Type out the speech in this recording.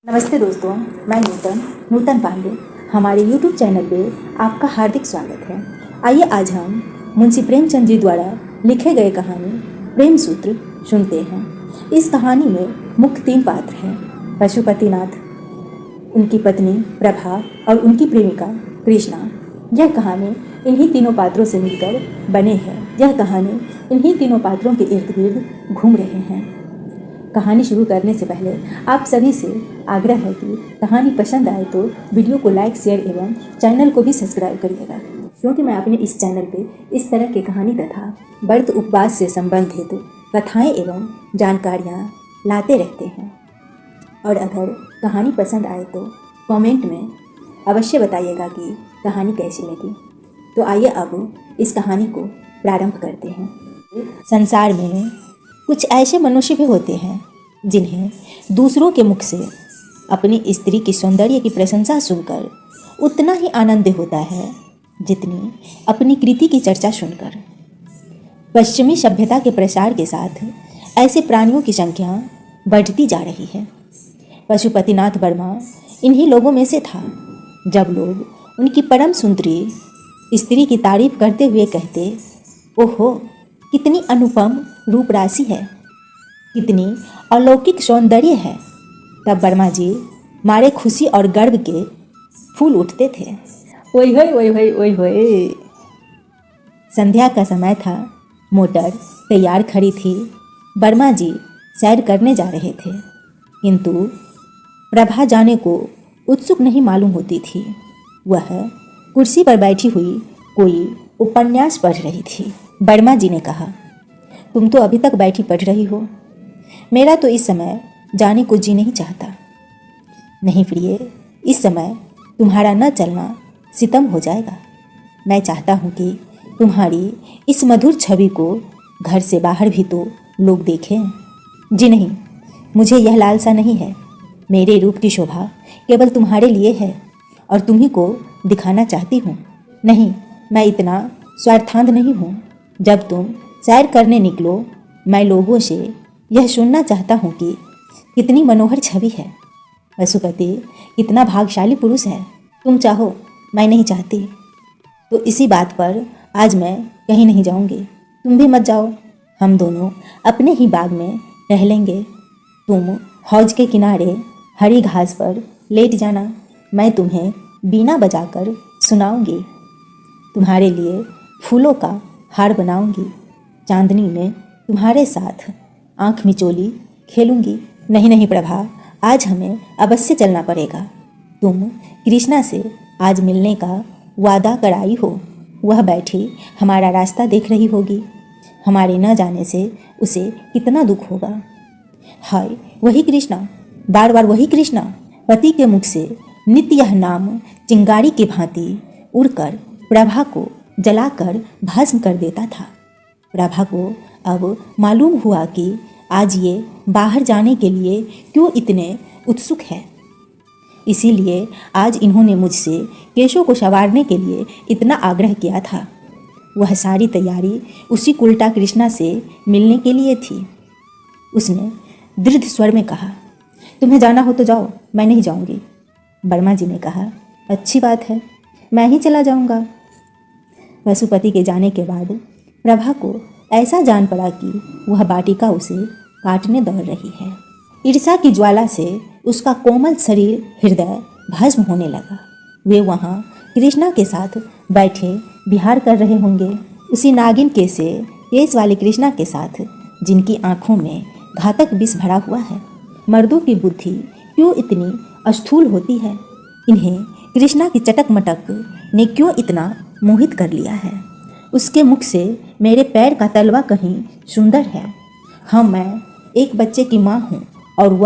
नमस्ते दोस्तों, मैं नूतन पांडे। हमारे YouTube चैनल पे आपका हार्दिक स्वागत है। आइए आज हम मुंशी प्रेमचंद जी द्वारा लिखे गए कहानी प्रेम सूत्र सुनते हैं। इस कहानी में मुख्य 3 पात्र हैं: पशुपतिनाथ, उनकी पत्नी प्रभा और उनकी प्रेमिका कृष्णा। यह कहानी इन्हीं तीनों पात्रों से मिलकर बने हैं। यह कहानी इन्हीं तीनों पात्रों के इर्द गिर्द घूम रहे हैं। कहानी शुरू करने से पहले आप सभी से आग्रह है कि कहानी पसंद आए तो वीडियो को लाइक, शेयर एवं चैनल को भी सब्सक्राइब करिएगा, क्योंकि मैं अपने इस चैनल पे इस तरह के कहानी तथा व्रत उपवास से संबंधित कथाएं एवं जानकारियाँ लाते रहते हैं। और अगर कहानी पसंद आए तो कमेंट में अवश्य बताइएगा कि कहानी कैसी लगी। तो आइए अब इस कहानी को प्रारंभ करते हैं। संसार में कुछ ऐसे मनुष्य भी होते हैं जिन्हें दूसरों के मुख से अपनी स्त्री की सौंदर्य की प्रशंसा सुनकर उतना ही आनंद होता है जितनी अपनी कृति की चर्चा सुनकर। पश्चिमी सभ्यता के प्रसार के साथ ऐसे प्राणियों की संख्या बढ़ती जा रही है। पशुपतिनाथ वर्मा इन्हीं लोगों में से था। जब लोग उनकी परम सुंदरी स्त्री की तारीफ करते हुए कहते, ओहो कितनी अनुपम रूप राशि है, कितनी अलौकिक सौंदर्य है, तब वर्मा जी मारे खुशी और गर्व के फूल उठते थे। ओए होए ओए होए ओए होए। संध्या का समय था। मोटर तैयार खड़ी थी। वर्मा जी सैर करने जा रहे थे, किंतु प्रभा जाने को उत्सुक नहीं मालूम होती थी। वह कुर्सी पर बैठी हुई कोई उपन्यास पढ़ रही थी। वर्मा जी ने कहा, तुम तो अभी तक बैठी पढ़ रही हो, मेरा तो इस समय जाने को जी नहीं चाहता। नहीं प्रिय, इस समय तुम्हारा न चलना सितम हो जाएगा। मैं चाहता हूँ कि तुम्हारी इस मधुर छवि को घर से बाहर भी तो लोग देखें। जी नहीं, मुझे यह लालसा नहीं है। मेरे रूप की शोभा केवल तुम्हारे लिए है और तुम्ही को दिखाना चाहती हूँ। नहीं, मैं इतना स्वार्थांध नहीं हूँ। जब तुम सैर करने निकलो, मैं लोगों से यह सुनना चाहता हूँ कि कितनी मनोहर छवि है। पशुपति कितना भाग्यशाली पुरुष है। तुम चाहो, मैं नहीं चाहती। तो इसी बात पर आज मैं कहीं नहीं जाऊँगी। तुम भी मत जाओ। हम दोनों अपने ही बाग में टहलेंगे। तुम हौज के किनारे हरी घास पर लेट जाना। मैं तुम्हें बीना बजाकर सुनाऊंगी। तुम्हारे लिए फूलों का हार बनाऊंगी। चांदनी में तुम्हारे साथ आँख मिचोली खेलूंगी। नहीं नहीं प्रभा, आज हमें अवश्य चलना पड़ेगा। तुम कृष्णा से आज मिलने का वादा कराई हो। वह बैठी हमारा रास्ता देख रही होगी। हमारे न जाने से उसे कितना दुख होगा। हाय वही कृष्णा, बार बार वही कृष्णा। पति के मुख से नित्य यह नाम चिंगारी की भांति उड़कर प्रभा को जलाकर भस्म कर देता था। प्रभा को अब मालूम हुआ कि आज ये बाहर जाने के लिए क्यों इतने उत्सुक है। इसीलिए आज इन्होंने मुझसे केशों को संवारने के लिए इतना आग्रह किया था। वह सारी तैयारी उसी उल्टा कृष्णा से मिलने के लिए थी। उसने दृढ़ स्वर में कहा, तुम्हें जाना हो तो जाओ, मैं नहीं जाऊंगी। वर्मा जी ने कहा, अच्छी बात है, मैं ही चला जाऊंगा। पशुपति के जाने के बाद प्रभा को ऐसा जान पड़ा कि वह बाटिका उसे काटने दौड़ रही है। ईर्ष्या की ज्वाला से उसका कोमल शरीर हृदय भस्म होने लगा। वे वहाँ कृष्णा के साथ बैठे विहार कर रहे होंगे, उसी नागिन के से केस वाले कृष्णा के साथ, जिनकी आंखों में घातक विष भरा हुआ है। मर्दों की बुद्धि क्यों इतनी स्थूल होती है। इन्हें कृष्णा की चटक मटक ने क्यों इतना मोहित कर लिया है। उसके मुख से मेरे पैर का तलवा कहीं सुंदर है। हाँ, मैं एक बच्चे की माँ हूँ और वह